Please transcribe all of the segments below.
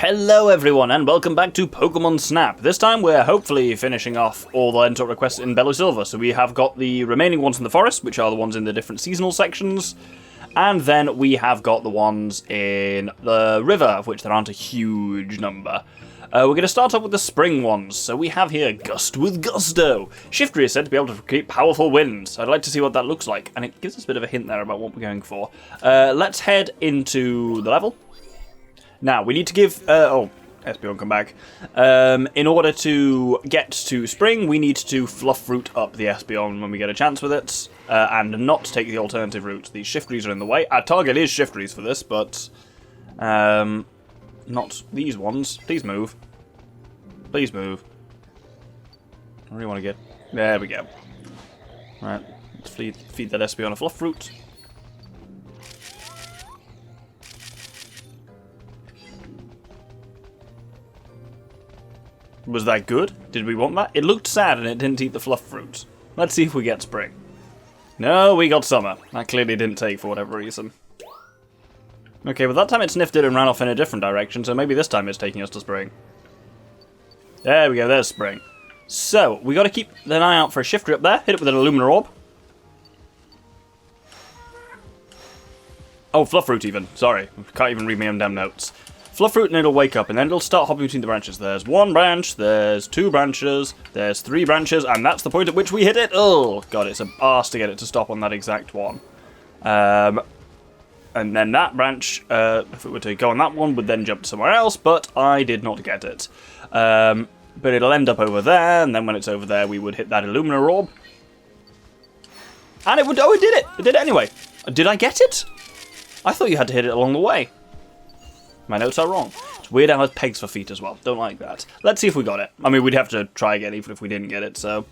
Hello everyone, and welcome back to Pokémon Snap. This time we're hopefully finishing off all the LenTalk requests in Bello Silver. So we have got the remaining ones in the forest, which are the ones in the different seasonal sections. And then we have got the ones in the river, of which there aren't a huge number. We're going to start off with the spring ones. So we have here Gust with Gusto. Shiftry is said to be able to create powerful winds. I'd like to see what that looks like. And it gives us a bit of a hint there about what we're going for. Let's head into the level. Now, we need to give... Espeon, come back. In order to get to spring, we need to fluff root up the Espeon when we get a chance with it, and not take the alternative route. These Shiftries are in the way. Our target is Shiftries for this, but... not these ones. Please move. Please move. Where do you want to get? There we go. Right, let's feed that Espeon a fluff root. Was that good? Did we want that? It looked sad and it didn't eat the fluff fruit. Let's see if we get spring. No, we got summer. That clearly didn't take for whatever reason. Okay, well that time it sniffed it and ran off in a different direction, so maybe this time it's taking us to spring. There we go, there's spring. So, we got to keep an eye out for a Shiftry up there. Hit it with an Illumina Orb. Oh, fluff fruit even. Sorry, can't even read my own damn notes. Fluff fruit and it'll wake up, and then it'll start hopping between the branches. There's one branch, there's two branches, there's three branches, and that's the point at which we hit it. Oh, God, it's an arse to get it to stop on that exact one. And then that branch, if it were to go on that one, would then jump to somewhere else, but I did not get it. But it'll end up over there, and then when it's over there, we would hit that Illumina Orb. And it would, oh, it did it! It did it anyway. Did I get it? I thought you had to hit it along the way. My notes are wrong. It's weird how it has pegs for feet as well. Don't like that. Let's see if we got it. I mean, we'd have to try again even if we didn't get it, so...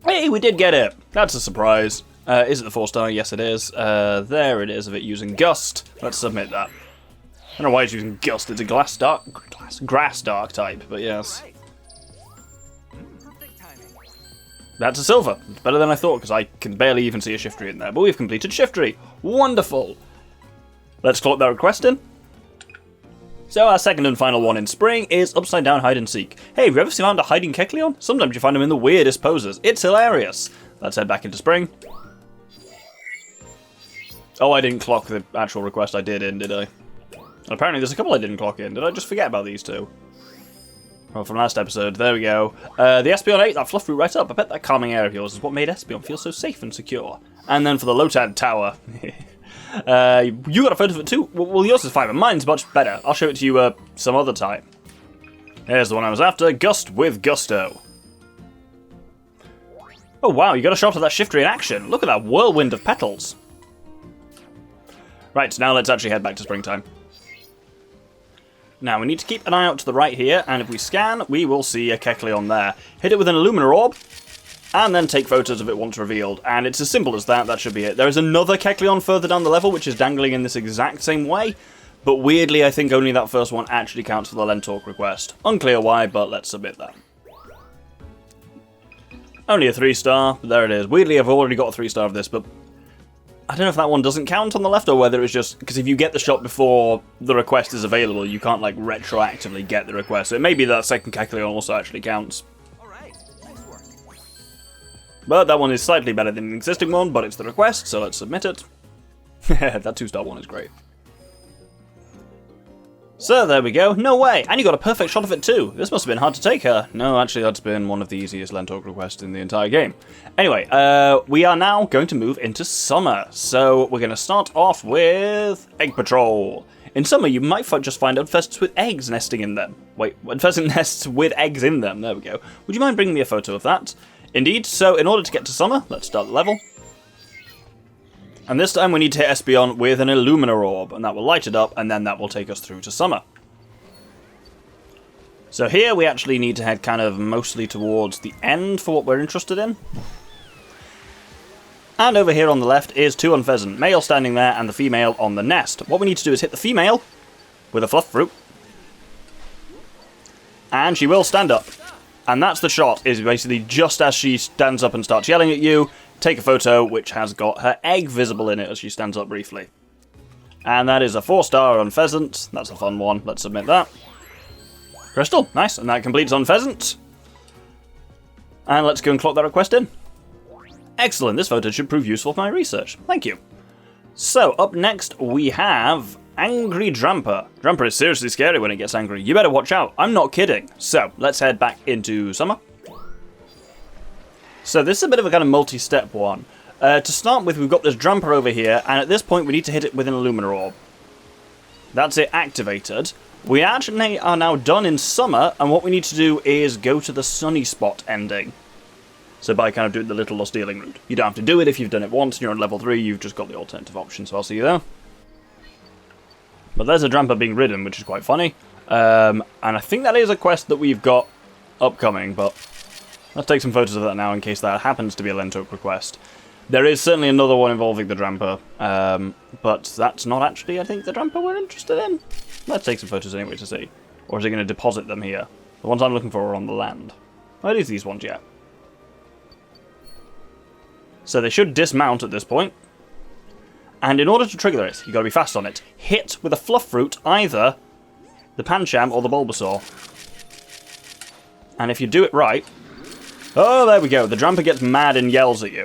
Hey, we did get it! That's a surprise. Is it the 4-star? Yes, it is. There it is of it using Gust. Let's submit that. I don't know why it's using Gust. It's a grass dark type, but yes. That's a silver. It's better than I thought, because I can barely even see a Shiftry in there. But we've completed Shiftry. Wonderful! Let's clock that request in. So our second and final one in spring is Upside Down Hide and Seek. Hey, have you ever found a hiding Kecleon? Sometimes you find them in the weirdest poses. It's hilarious. Let's head back into spring. Oh, I didn't clock the actual request I did in, did I? And apparently there's a couple I didn't clock in. Did I just forget about these two? Well, from last episode, there we go. The Espeon ate that fluff fruit right up. I bet that calming air of yours is what made Espeon feel so safe and secure. And then for the Lotad Tower... you got a photo of it too? Well, yours is fine, but mine's much better. I'll show it to you some other time. There's the one I was after, Gust with Gusto. Oh wow, you got a shot of that Shiftry in action. Look at that whirlwind of petals. Right, now let's actually head back to springtime. Now we need to keep an eye out to the right here, and if we scan, we will see a Kecleon there. Hit it with an Illumina Orb. And then take photos of it once revealed. And it's as simple as that, that should be it. There is another Kecleon further down the level, which is dangling in this exact same way. But weirdly, I think only that first one actually counts for the LenTalk request. Unclear why, but let's submit that. Only a 3-star, but there it is. Weirdly, I've already got a 3-star of this, but... I don't know if that one doesn't count on the left, or whether it's just... Because if you get the shot before the request is available, you can't, like, retroactively get the request. So it may be that second Kecleon also actually counts. But that one is slightly better than the existing one, but it's the request, so let's submit it. That 2-star one is great. So there we go. No way! And you got a perfect shot of it too. This must have been hard to take her. No, actually that's been one of the easiest LenTalk requests in the entire game. Anyway, we are now going to move into summer. So we're going to start off with Egg Patrol. In summer, you might just find infests with eggs nesting in them. Wait, infested nests with eggs in them. There we go. Would you mind bringing me a photo of that? Indeed, so in order to get to summer, let's start the level. And this time we need to hit Espeon with an Illumina Orb, and that will light it up, and then that will take us through to summer. So here we actually need to head kind of mostly towards the end for what we're interested in. And over here on the left is two Unpheasant, male standing there and the female on the nest. What we need to do is hit the female with a fluff fruit. And she will stand up. And that's the shot, is basically just as she stands up and starts yelling at you, take a photo which has got her egg visible in it as she stands up briefly. And that is a 4-star on Pheasant. That's a fun one. Let's submit that. Crystal, nice, and that completes on Pheasant. And let's go and clock that request in. Excellent, this photo should prove useful for my research. Thank you. So, up next we have Angry Drampa. Drampa is seriously scary when it gets angry. You better watch out. I'm not kidding. So, let's head back into summer. So, this is a bit of a kind of multi-step one. To start with, we've got this Drampa over here, and at this point we need to hit it with an Illumina Orb. That's it activated. We actually are now done in summer, and what we need to do is go to the sunny spot ending. So by kind of doing the little lost dealing route. You don't have to do it if you've done it once and you're on level 3, you've just got the alternative option, so I'll see you there. But there's a Drampa being ridden, which is quite funny. And I think that is a quest that we've got upcoming, but let's take some photos of that now in case that happens to be a LenTalk request. There is certainly another one involving the Drampa, but that's not actually, I think, the Drampa we're interested in. Let's take some photos anyway to see. Or is it going to deposit them here? The ones I'm looking for are on the land. Oh, it is these ones, yeah. So they should dismount at this point. And in order to trigger this, you've got to be fast on it. Hit with a fluff fruit either the Pancham or the Bulbasaur. And if you do it right... Oh, there we go. The Drampa gets mad and yells at you.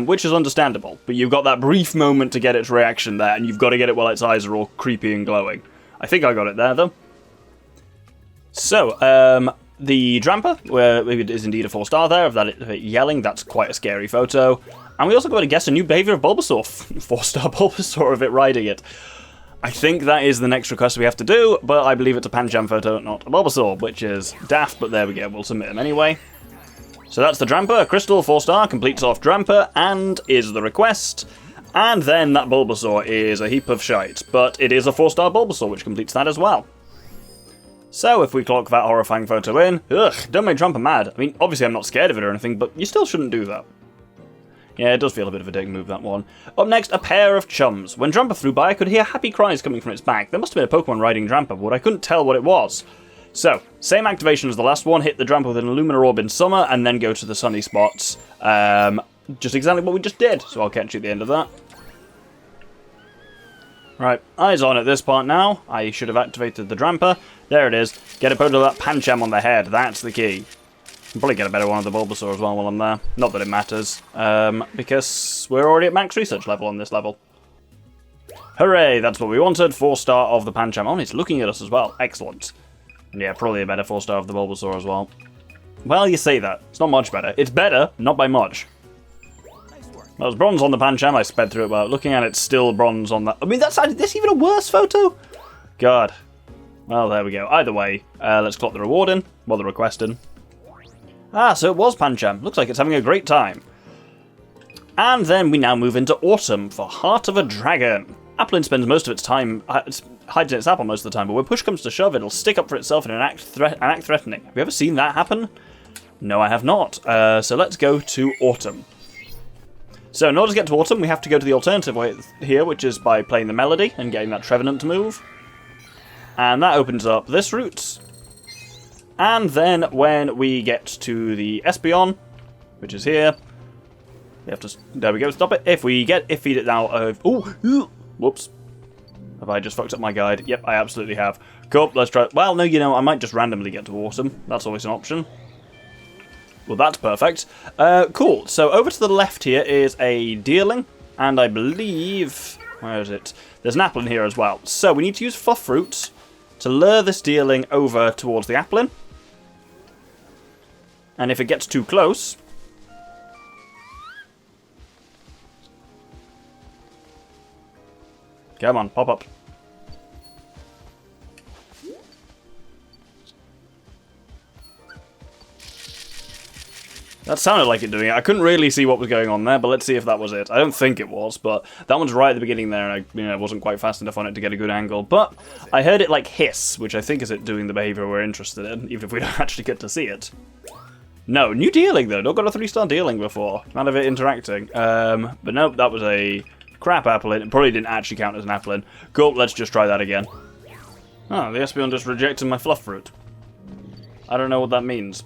Which is understandable. But you've got that brief moment to get its reaction there, and you've got to get it while its eyes are all creepy and glowing. I think I got it there, though. So, the Drampa, where it is indeed a 4-star there, of that yelling, that's quite a scary photo. And we also got to guess a new behavior of Bulbasaur, 4-star Bulbasaur of it riding it. I think that is the next request we have to do, but I believe it's a Pancham photo, not a Bulbasaur, which is daft, but there we go, we'll submit them anyway. So that's the Drampa, Crystal, 4-star, completes off Drampa, and is the request. And then that Bulbasaur is a heap of shite, but it is a 4-star Bulbasaur, which completes that as well. So, if we clock that horrifying photo in... Ugh, don't make Drampa mad. I mean, obviously I'm not scared of it or anything, but you still shouldn't do that. Yeah, it does feel a bit of a dick move, that one. Up next, a Pair of Chums. When Drampa flew by, I could hear happy cries coming from its back. There must have been a Pokemon riding Drampa, but I couldn't tell what it was. So, same activation as the last one, hit the Drampa with an Illumina Orb in summer, and then go to the sunny spots. Just exactly what we just did, so I'll catch you at the end of that. Right, eyes on at this part now. I should have activated the Drampa. There it is. Get a photo of that Pancham on the head, that's the key. I'll probably get a better one of the Bulbasaur as well while I'm there. Not that it matters, because we're already at max research level on this level. Hooray, that's what we wanted. 4-star of the Pancham. Oh, it's looking at us as well. Excellent. And yeah, probably a better 4-star of the Bulbasaur as well. Well, you say that. It's not much better. It's better, not by much. That was bronze on the Pancham. I sped through it, but looking at it, still bronze on that. I mean, that's even a worse photo? God. Well, there we go. Either way, let's clock the reward in. Well, the request in. Ah, so it was Pancham. Looks like it's having a great time. And then we now move into autumn for Heart of a Dragon. Applin spends most of its time hiding its apple most of the time, but when push comes to shove, it'll stick up for itself and act threatening. Have you ever seen that happen? No, I have not. So let's go to autumn. So in order to get to autumn, we have to go to the alternative way here, which is by playing the melody and getting that Trevenant to move. And that opens up this route. And then when we get to the Espeon, which is here, we have to... There we go, stop it. If we feed it now... ooh, whoops. Have I just fucked up my guide? Yep, I absolutely have. Cool, let's try... Well, no, you know, I might just randomly get to autumn. That's always an option. Well, that's perfect. Cool. So over to the left here is a Deerling, and I believe... Where is it? There's an Applin here as well. So we need to use Fluff Fruit to lure this Deerling over towards the Applin. And if it gets too close... Come on, pop up. That sounded like it doing it. I couldn't really see what was going on there, but let's see if that was it. I don't think it was, but that one's right at the beginning there, and I wasn't quite fast enough on it to get a good angle. But I heard it like hiss, which I think is it doing the behavior we're interested in, even if we don't actually get to see it. No, new Deerling though. Not got a 3-star Deerling before. None of it interacting. But nope, that was a crap Applin. It probably didn't actually count as an Applin. Cool, let's just try that again. Oh, the Espeon just rejected my Fluff Fruit. I don't know what that means.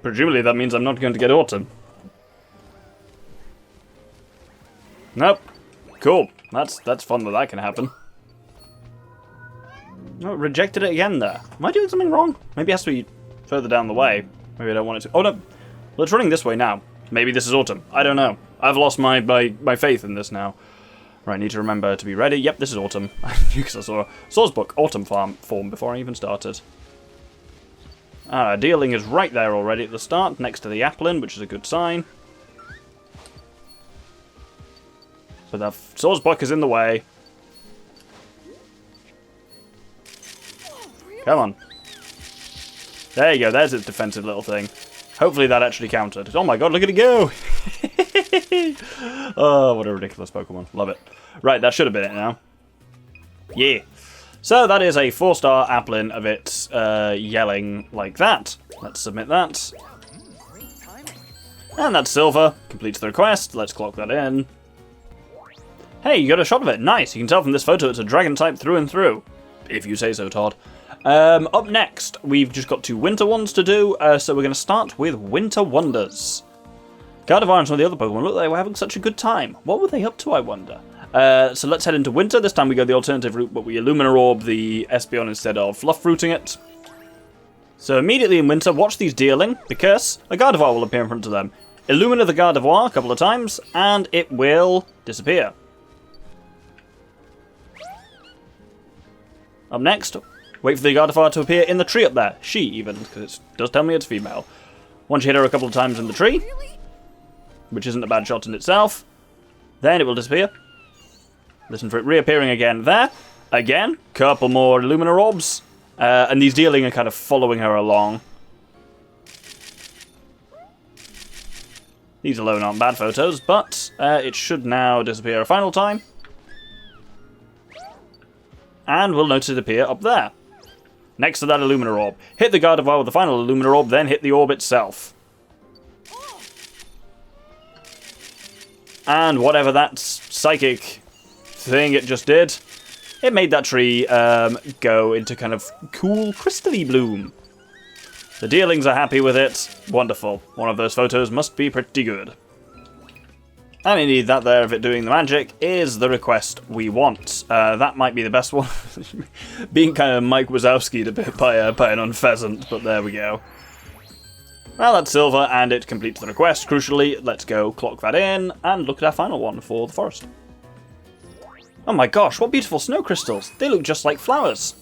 Presumably that means I'm not going to get autumn. Nope. Cool. That's fun that can happen. Oh, it rejected it again there. Am I doing something wrong? Maybe it has to be further down the way. Maybe I don't want it to. Oh, no. Well, it's running this way now. Maybe this is autumn. I don't know. I've lost my faith in this now. Right, need to remember to be ready. Yep, this is autumn. Because I saw Source Book Autumn form before I even started. Dealing is right there already at the start, next to the Applin, which is a good sign. So the Source Book is in the way. Come on. There you go, there's its defensive little thing. Hopefully that actually counted. Oh my god, look at it go! Oh, what a ridiculous Pokemon. Love it. Right, that should have been it now. Yeah. So that is a 4-star Applin of it yelling like that. Let's submit that. And that's silver. Completes the request. Let's clock that in. Hey, you got a shot of it. Nice. You can tell from this photo it's a dragon type through and through. If you say so, Todd. Up next, we've just got 2 winter ones to do, so we're going to start with Winter Wonders. Gardevoir and some of the other Pokemon look like they were having such a good time. What were they up to, I wonder? So let's head into winter. This time we go the alternative route, but we Illumina Orb the Espeon instead of Fluff Fruiting it. So immediately in winter, watch these dealing, because a Gardevoir will appear in front of them. Illumina the Gardevoir a couple of times, and it will disappear. Up next, wait for the Gardevoir to appear in the tree up there. She, even, because it does tell me it's female. Once you hit her a couple of times in the tree, which isn't a bad shot in itself, then it will disappear. Listen for it reappearing again there. Again, couple more Illumina Orbs. And these dealing are kind of following her along. These alone aren't bad photos, but it should now disappear a final time. And we'll notice it appear up there. Next to that Illumina Orb. Hit the Gardevoir with the final Illumina Orb, then hit the orb itself. And whatever that psychic thing it just did, it made that tree go into kind of cool crystally bloom. The dealings are happy with it. Wonderful. One of those photos must be pretty good. And indeed, that there of it doing the magic is the request we want. That might be the best one. Being kind of Mike Wazowski'd a bit by an unpheasant, but there we go. Well, that's silver, and it completes the request. Crucially, let's go clock that in, and look at our final one for the forest. Oh my gosh, what beautiful snow crystals. They look just like flowers.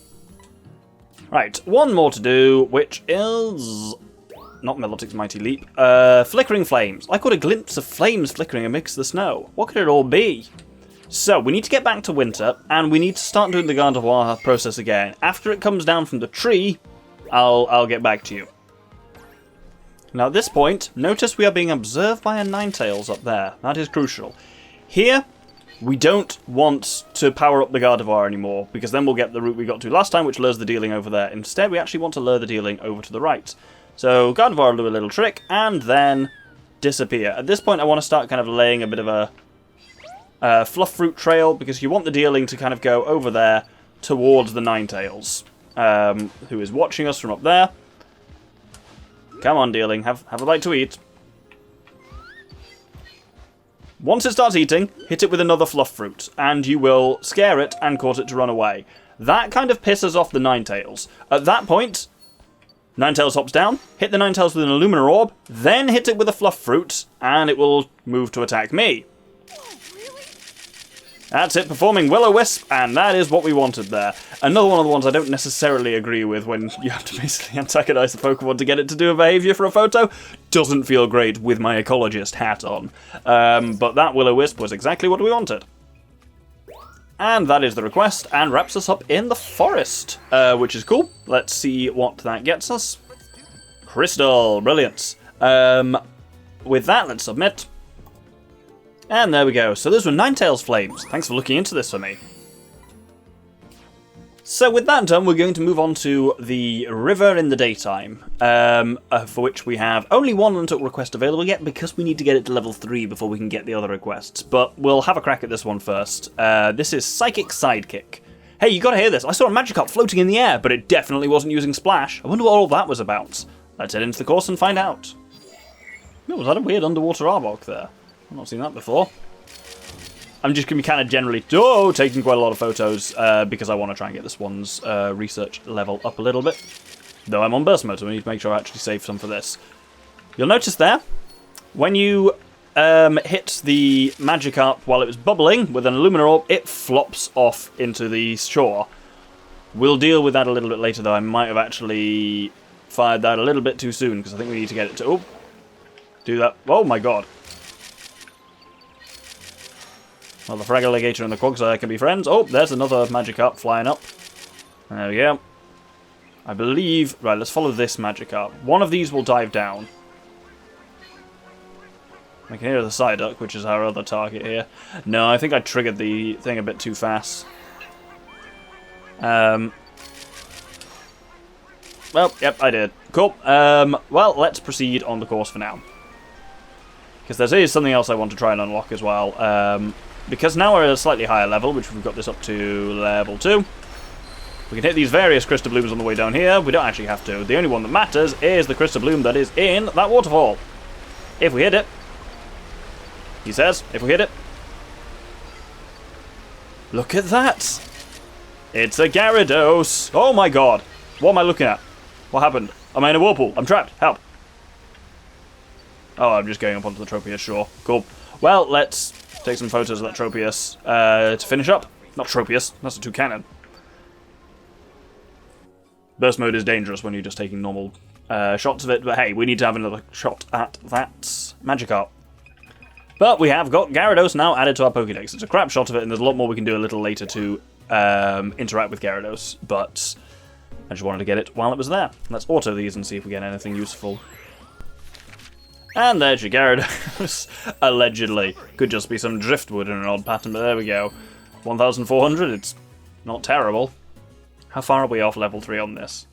Right, one more to do, which is... not Milotic's Mighty Leap. Flickering Flames. I caught a glimpse of flames flickering amidst the snow. What could it all be? So, we need to get back to winter, and we need to start doing the Gardevoir process again. After it comes down from the tree, I'll get back to you. Now at this point, notice we are being observed by a Ninetales up there. That is crucial. Here, we don't want to power up the Gardevoir anymore, because then we'll get the route we got to last time, which lures the dealing over there. Instead, we actually want to lure the dealing over to the right. So Gardevoir will do a little trick, and then disappear. At this point, I want to start kind of laying a bit of a fluff fruit trail, because you want the dealing to kind of go over there towards the Ninetales, who is watching us from up there. Come on, dealing, have a bite to eat. Once it starts eating, hit it with another fluff fruit, and you will scare it and cause it to run away. That kind of pisses off the Ninetales. At that point, Ninetales hops down, hit the Ninetales with an Illumina Orb, then hit it with a fluff fruit, and it will move to attack me. That's it, performing Will-O-Wisp, and that is what we wanted there. Another one of the ones I don't necessarily agree with when you have to basically antagonize the Pokemon to get it to do a behavior for a photo. Doesn't feel great with my ecologist hat on. But that Will-O-Wisp was exactly what we wanted. And that is the request, and wraps us up in the forest, which is cool. Let's see what that gets us. Crystal, brilliant. With that, let's submit. And there we go. So those were Ninetales Flames. Thanks for looking into this for me. So with that done, we're going to move on to the river in the daytime, for which we have only one LenTalk request available yet, because we need to get it to level 3 before we can get the other requests. But we'll have a crack at this one first. This is Sidekick. Hey, you gotta hear this. I saw a Magikarp floating in the air, but it definitely wasn't using Splash. I wonder what all that was about. Let's head into the course and find out. Oh, was that a weird underwater Arbok there? I've not seen that before. I'm just going to be kind of generally taking quite a lot of photos because I want to try and get this one's research level up a little bit. Though I'm on burst mode, so we need to make sure I actually save some for this. You'll notice there, when you hit the Magikarp while it was bubbling with an Illumina Orb, it flops off into the shore. We'll deal with that a little bit later, though. I might have actually fired that a little bit too soon, because I think we need to get it to... Oh, do that. Oh, my God. Well, the Fragaligator and the Quagsire can be friends. Oh, there's another Magikarp flying up. There we go. I believe... Right, let's follow this Magikarp. One of these will dive down. I can hear the Psyduck, which is our other target here. No, I think I triggered the thing a bit too fast. Well, yep, I did. Cool. Well, let's proceed on the course for now. Because there is something else I want to try and unlock as well. Because now we're at a slightly higher level, which we've got this up to level 2. We can hit these various Crystal Blooms on the way down here. We don't actually have to. The only one that matters is the Crystal Bloom that is in that waterfall. If we hit it, he says, if we hit it. Look at that! It's a Gyarados! Oh my god! What am I looking at? What happened? Am I in a whirlpool? I'm trapped. Help! Oh, I'm just going up onto the Tropius shore. Cool. Well, let's take some photos of that Tropius to finish up. Not Tropius, that's a Toucannon. Burst mode is dangerous when you're just taking normal shots of it, but hey, we need to have another shot at that Magikarp. But we have got Gyarados now added to our Pokédex. It's a crap shot of it, and there's a lot more we can do a little later to interact with Gyarados, but I just wanted to get it while it was there. Let's auto these and see if we get anything useful. And there's your Gyarados, allegedly. Could just be some driftwood in an odd pattern, but there we go. 1,400, it's not terrible. How far are we off level 3 on this?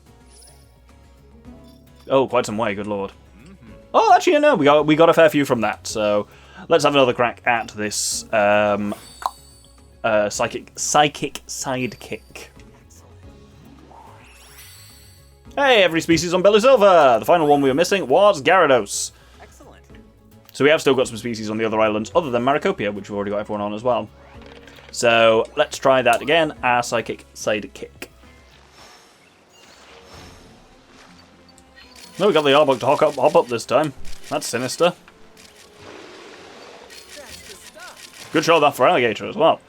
Oh, quite some way, good lord. Oh, actually, no, we got a fair few from that, so let's have another crack at this Psychic Sidekick. Hey, every species on Belisylva! The final one we were missing was Gyarados. Excellent. So we have still got some species on the other islands, other than Maracopia, which we've already got everyone on as well. So let's try that again, our Psychic Sidekick. No, we got the Arbok to hop up this time. That's sinister. Good shot of that for Alligator as well.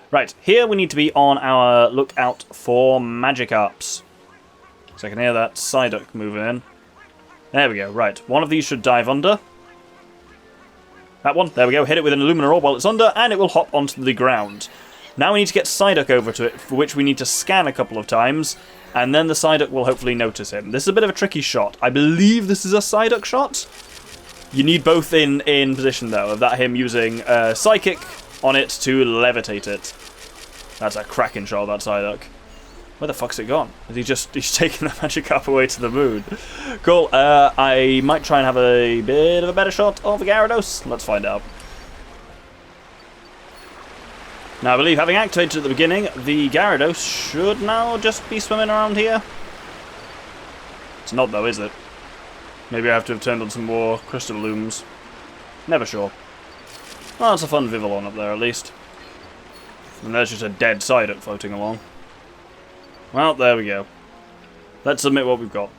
Right, here we need to be on our lookout for Magikarps. So I can hear that Psyduck moving in. There we go, right. One of these should dive under. That one, there we go. Hit it with an Illumina Orb while it's under, and it will hop onto the ground. Now we need to get Psyduck over to it, for which we need to scan a couple of times, and then the Psyduck will hopefully notice him. This is a bit of a tricky shot. I believe this is a Psyduck shot. You need both in position, though, of that him using Psychic on it to levitate it. That's a cracking shot of that Psyduck. Where the fuck's it gone? He's taking the Magikarp away to the moon. Cool, I might try and have a bit of a better shot of the Gyarados. Let's find out. Now, I believe having activated at the beginning, the Gyarados should now just be swimming around here. It's not, though, is it? Maybe I have to have turned on some more Crystal Blooms. Never sure. Well, it's a fun Vivillon up there, at least. And there's just a dead Psyduck floating along. Well, there we go. Let's submit what we've got.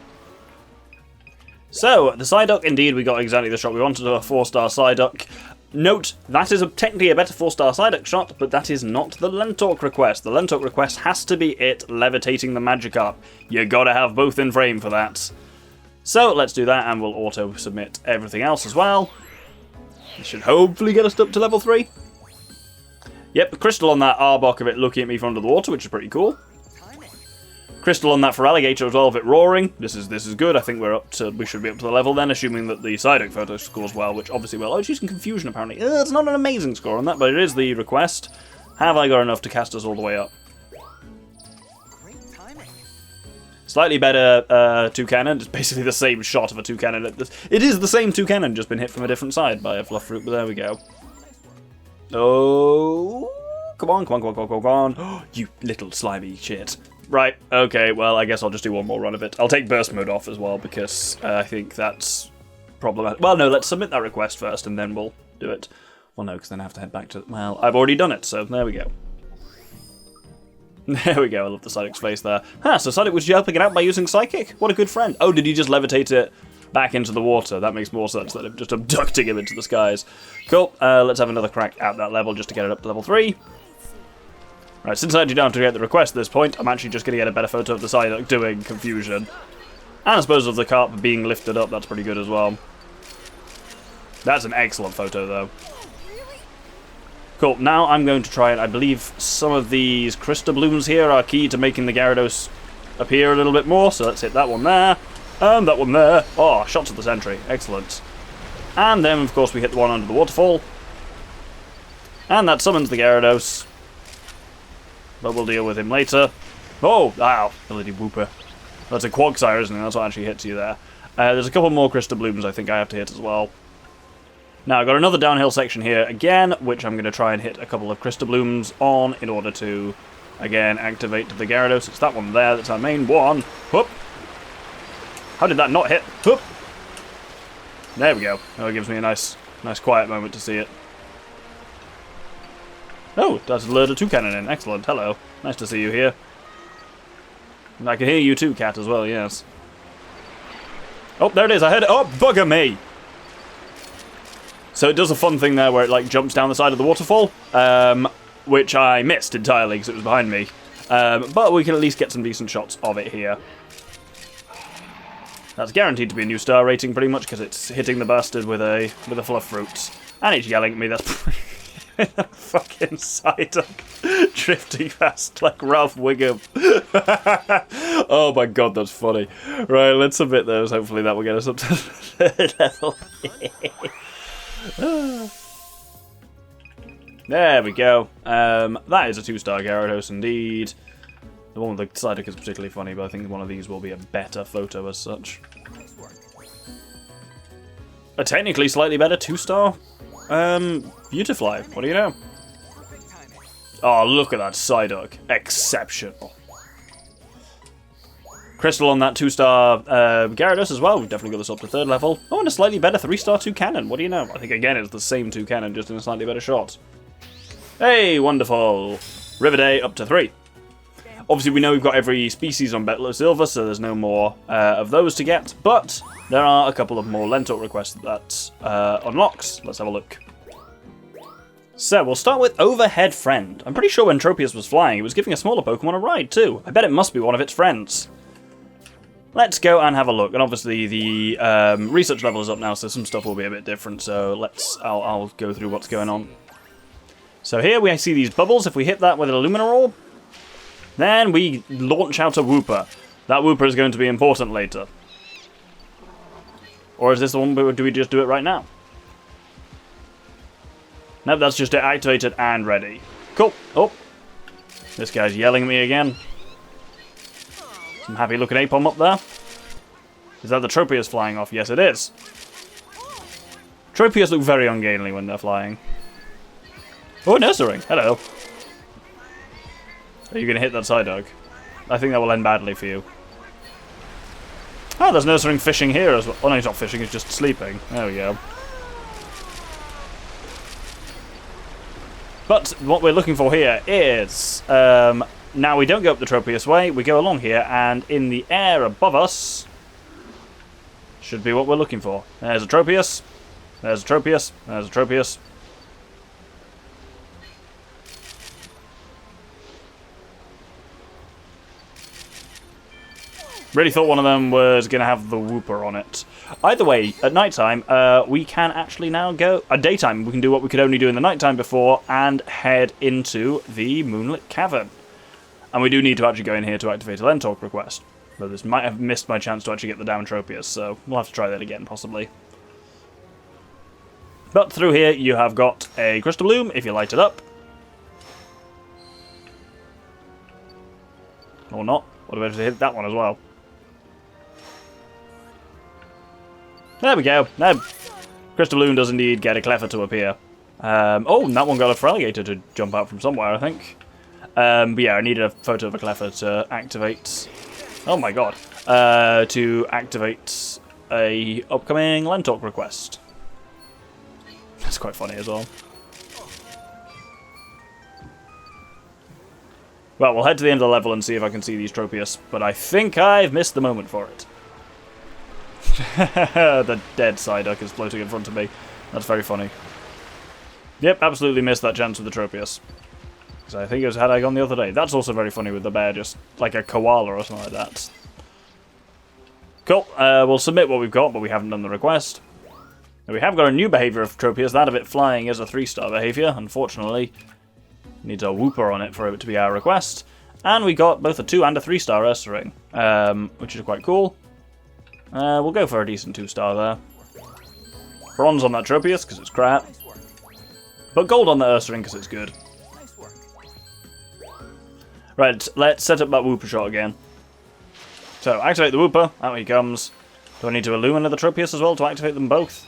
So, the Psyduck, indeed, we got exactly the shot we wanted, a 4-star Psyduck. Note, that is technically a better 4-star Psyduck shot, but that is not the LenTalk request. The LenTalk request has to be it levitating the Magikarp. You gotta have both in frame for that. So, let's do that, and we'll auto-submit everything else as well. This should hopefully get us up to level 3. Yep, the crystal on that Arbok of it looking at me from under the water, which is pretty cool. Crystal on that for Alligator as well of it roaring. This is good. I think we should be up to the level then, assuming that the Psyduck photo scores well, which obviously will. Oh, it's using confusion apparently. It's not an amazing score on that, but it is the request. Have I got enough to cast us all the way up? Slightly better Toucannon. It's basically the same shot of a Toucannon. It is the same Toucannon, just been hit from a different side by a Fluffruit, but there we go. Oh, come on. Oh, you little slimy shit. Right, okay, well, I guess I'll just do one more run of it. I'll take burst mode off as well, because I think that's problematic. Well, no, let's submit that request first, and then we'll do it. Well, no, because then I have to head back to... Well, I've already done it, so there we go. There we go, I love the Sidekick's face there. Huh, so Sidekick was helping it out by using Psychic? What a good friend. Oh, did he just levitate it back into the water? That makes more sense than him just abducting him into the skies. Cool, let's have another crack at that level just to get it up to level 3. Right, since I actually don't have to get the request at this point, I'm actually just going to get a better photo of the Sidekick doing confusion. And I suppose of the carp being lifted up, that's pretty good as well. That's an excellent photo, though. Cool, now I'm going to try it. I believe some of these crystal blooms here are key to making the Gyarados appear a little bit more, so let's hit that one there, and that one there. Oh, shots at the sentry, excellent. And then, of course, we hit the one under the waterfall. And that summons the Gyarados. But we'll deal with him later. Oh, ow, ability Wooper. That's a Quagsire, isn't it? That's what actually hits you there. There's a couple more crystal blooms I think I have to hit as well. Now, I've got another downhill section here again, which I'm going to try and hit a couple of crystal blooms on in order to, again, activate the Gyarados. It's that one there, that's our main one. Whoop! How did that not hit? Whoop! There we go. Oh, it gives me a nice quiet moment to see it. Oh, that's lured a Toucannon in. Excellent. Hello. Nice to see you here. And I can hear you too, Cat, as well, yes. Oh, there it is. I heard it. Oh, bugger me! So it does a fun thing there where it like jumps down the side of the waterfall, which I missed entirely because it was behind me. But we can at least get some decent shots of it here. That's guaranteed to be a new star rating pretty much because it's hitting the bastard with a fluff fruit. And it's yelling at me, that's fucking Psyduck drifting past like Ralph Wiggum. Oh my god, that's funny. Right, let's submit those. Hopefully that will get us up to the third level. There we go. That is a 2-star Gyarados indeed. The one with the Psyduck is particularly funny, but I think one of these will be a better photo as such. A technically slightly better 2-star Beautifly. What do you know? Oh, look at that Psyduck. Exceptional. Crystal on that 2-star Gyarados as well. We've definitely got this up to 3rd level. Oh, and a slightly better 3-star Toucannon. What do you know? I think, again, it's the same Toucannon, just in a slightly better shot. Hey, wonderful. Riverday up to 3. Obviously, we know we've got every species on Betlo Silver, so there's no more of those to get. But there are a couple of more LenTalk requests that unlocks. Let's have a look. So, we'll start with Overhead Friend. I'm pretty sure when Tropius was flying, it was giving a smaller Pokemon a ride, too. I bet it must be one of its friends. Let's go and have a look. And obviously the research level is up now, so some stuff will be a bit different. So I'll go through what's going on. So here we see these bubbles. If we hit that with an Illuminor, then we launch out a Wooper. That Wooper is going to be important later. Or is this the one, do we just do it right now? Nope, that's just it activated and ready. Cool. Oh, this guy's yelling at me again. Some happy looking Apom up there. Is that the Tropius flying off? Yes, it is. Tropius look very ungainly when they're flying. Oh, Nurturing. Hello. Are you going to hit that Psyduck? I think that will end badly for you. Oh, there's Nurturing fishing here as well. Oh, no, he's not fishing, he's just sleeping. There we go. But what we're looking for here is... now we don't go up the Tropius way, we go along here, and in the air above us should be what we're looking for. There's a Tropius, there's a Tropius, there's a Tropius. Really thought one of them was going to have the Wooper on it. Either way, at nighttime, we can actually now go... At daytime, we can do what we could only do in the nighttime before and head into the Moonlit Cavern. And we do need to actually go in here to activate a LenTalk request. But this might have missed my chance to actually get the down Tropius, so we'll have to try that again, possibly. But through here, you have got a Crystal Bloom, if you light it up. Or not. What do we have to hit that one as well? There we go. Now, Crystal Bloom does indeed get a Cleffa to appear. Oh, and that one got a Feraligatr to jump out from somewhere, I think. But yeah, I needed a photo of a Cleffa to activate... Oh my god. To activate a upcoming LenTalk request. That's quite funny as well. Well, we'll head to the end of the level and see if I can see these Tropius, but I think I've missed the moment for it. The dead Psyduck is floating in front of me. That's very funny. Yep, absolutely missed that chance with the Tropius. Because I think it was had I gone the other day. That's also very funny with the bear, just like a koala or something like that. Cool, we'll submit what we've got, but we haven't done the request. Now, we have got a new behaviour of Tropius. That of it flying is a 3-star behaviour, unfortunately. Needs a whooper on it for it to be our request. And we got both a 2 and a 3-star Ursa ring, which is quite cool. We'll go for a decent 2-star there. Bronze on that Tropius, because it's crap. But gold on the Ursa ring, because it's good. Right, let's set up that whooper shot again. So, activate the whooper, out he comes. Do I need to illuminate the Tropius as well to activate them both?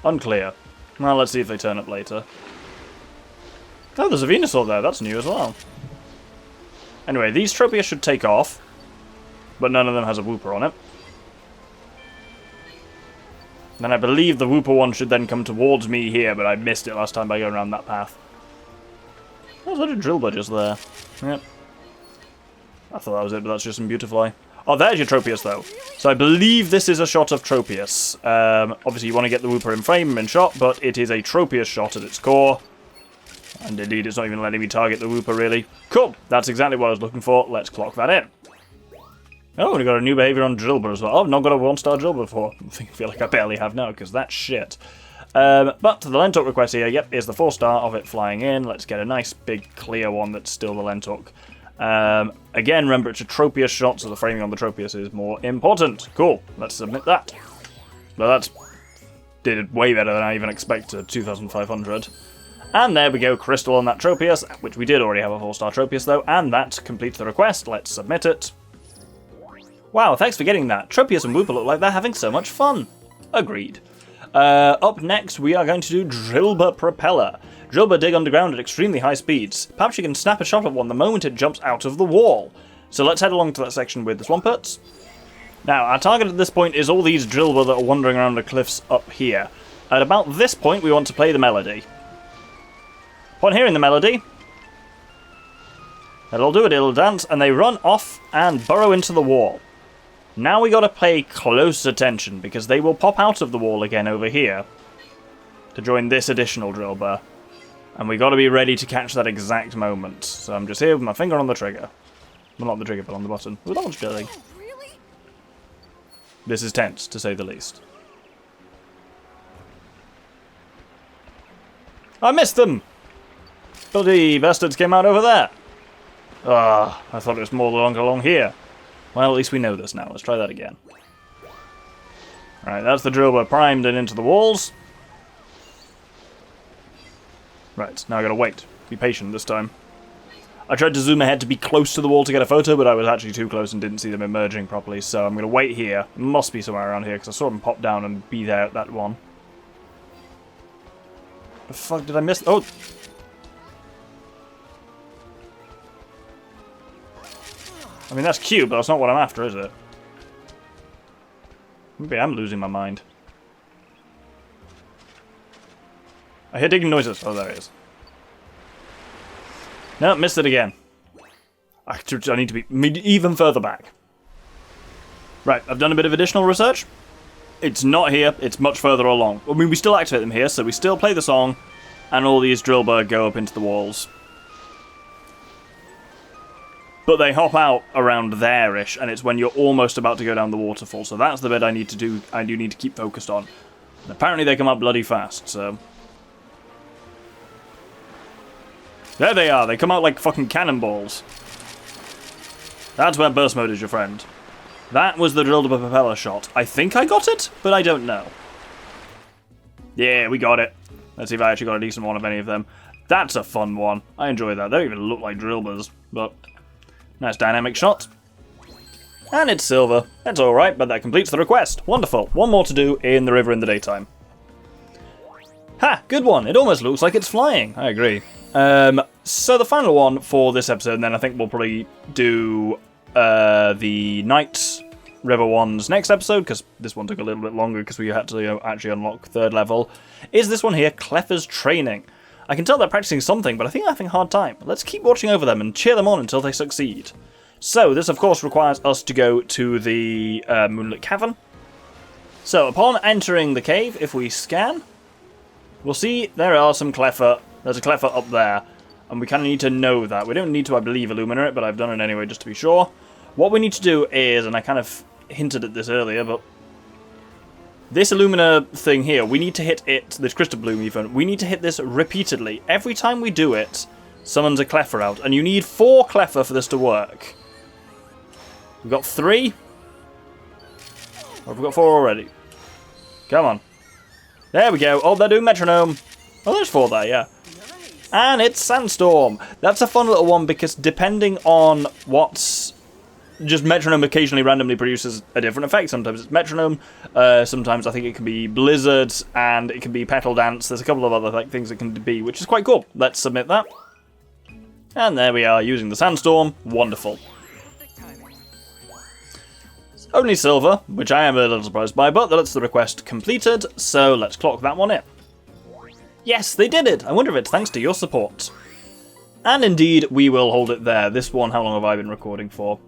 Unclear. Well, let's see if they turn up later. Oh, there's a Venusaur there, that's new as well. Anyway, these Tropius should take off, but none of them has a whooper on it. Then I believe the whooper one should then come towards me here, but I missed it last time by going around that path. Oh, there's a Drilbur just there. Yep. I thought that was it, but that's just some Beautifly. Oh, there's your Tropius, though. So I believe this is a shot of Tropius. Obviously, you want to get the whooper in frame and shot, but it is a Tropius shot at its core. And indeed, it's not even letting me target the whooper, really. Cool. That's exactly what I was looking for. Let's clock that in. Oh, we've got a new behaviour on Drilbur as well. Oh, I've not got a 1-star Drilbur before. I feel like I barely have now, because that's shit. But the LenTalk request here, yep, is the 4-star of it flying in. Let's get a nice, big, clear one that's still the LenTalk. Again, remember, it's a Tropius shot, so the framing on the Tropius is more important. Cool. Let's submit that. Well, that's did way better than I even expected. 2,500. And there we go, crystal on that Tropius, which we did already have a 4-star Tropius, though, and that completes the request. Let's submit it. Wow, thanks for getting that. Tropius and Whooper look like they're having so much fun. Agreed. Up next, we are going to do Drilbur Propeller. Drilbur dig underground at extremely high speeds. Perhaps you can snap a shot at one the moment it jumps out of the wall. So let's head along to that section with the Swamperts. Now, our target at this point is all these Drilbur that are wandering around the cliffs up here. At about this point, we want to play the melody. Upon hearing the melody, it'll do a little dance, and they run off and burrow into the wall. Now we gotta pay close attention, because they will pop out of the wall again over here to join this additional Drilbur. And we gotta be ready to catch that exact moment. So I'm just here with my finger on the trigger. Well, not the trigger, but on the button. Ooh, that one's jelly. Really? This is tense, to say the least. I missed them! Bloody bastards came out over there. Ah, I thought it was more along here. Well, at least we know this now. Let's try that again. Alright, that's the Drilbur primed and into the walls. Right, now I gotta wait. Be patient this time. I tried to zoom ahead to be close to the wall to get a photo, but I was actually too close and didn't see them emerging properly, so I'm gonna wait here. It must be somewhere around here, because I saw them pop down and be there at that one. The fuck did I miss? Oh! I mean, that's cute, but that's not what I'm after, is it? Maybe I'm losing my mind. I hear digging noises. Oh, there it is. No, missed it again. I need to be even further back. Right, I've done a bit of additional research. It's not here, it's much further along. I mean, we still activate them here, so we still play the song, and all these Drilbur go up into the walls. But they hop out around there-ish, and it's when you're almost about to go down the waterfall, so that's the bit I do need to keep focused on. And apparently they come up bloody fast, so... There they are, they come out like fucking cannonballs. That's where burst mode is your friend. That was the Drilbur Propeller shot. I think I got it, but I don't know. Yeah, we got it. Let's see if I actually got a decent one of any of them. That's a fun one. I enjoy that. They don't even look like Drilburs, but... Nice dynamic shot. And it's silver. That's alright, but that completes the request. Wonderful. One more to do in the river in the daytime. Ha! Good one. It almost looks like it's flying. I agree. So the final one for this episode, and then I think we'll probably do the night River ones next episode, because this one took a little bit longer because we had to actually unlock 3rd level, is this one here, Cleffa's Training. I can tell they're practicing something, but I think they're having a hard time. Let's keep watching over them and cheer them on until they succeed. So, this of course requires us to go to the Moonlit Cavern. So, upon entering the cave, if we scan, we'll see there are some Cleffa. There's a Cleffa up there, and we kind of need to know that. We don't need to, I believe, illumina it, but I've done it anyway just to be sure. What we need to do is, and I kind of hinted at this earlier, but this Illumina thing here, we need to hit it, this Crystal Bloom even, we need to hit this repeatedly. Every time we do it, summons a Cleffa out, and you need 4 Cleffa for this to work. We've got 3. Or have we got 4 already? Come on. There we go. Oh, they're doing Metronome. Oh, there's 4 there, yeah. And it's Sandstorm. That's a fun little one because depending on what's... Just Metronome occasionally randomly produces a different effect. Sometimes it's Metronome, sometimes I think it can be Blizzard, and it can be Petal Dance. There's a couple of other things it can be, which is quite cool. Let's submit that. And there we are, using the Sandstorm. Wonderful. Only silver, which I am a little surprised by, but that's the request completed, so let's clock that one in. Yes, they did it! I wonder if it's thanks to your support. And indeed, we will hold it there. This one, how long have I been recording for?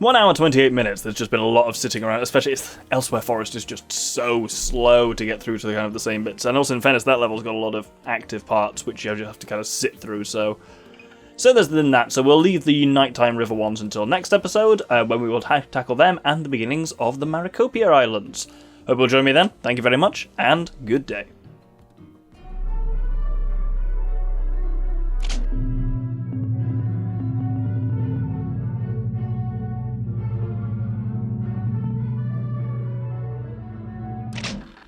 1 hour 28 minutes. There's just been a lot of sitting around, especially Elsewhere Forest is just so slow to get through to the kind of the same bits. And also, in fairness, that level's got a lot of active parts, which you have to kind of sit through, so there's that. So we'll leave the Nighttime River ones until next episode, when we will tackle them and the beginnings of the Maracopia Islands. Hope you'll join me then. Thank you very much, and good day.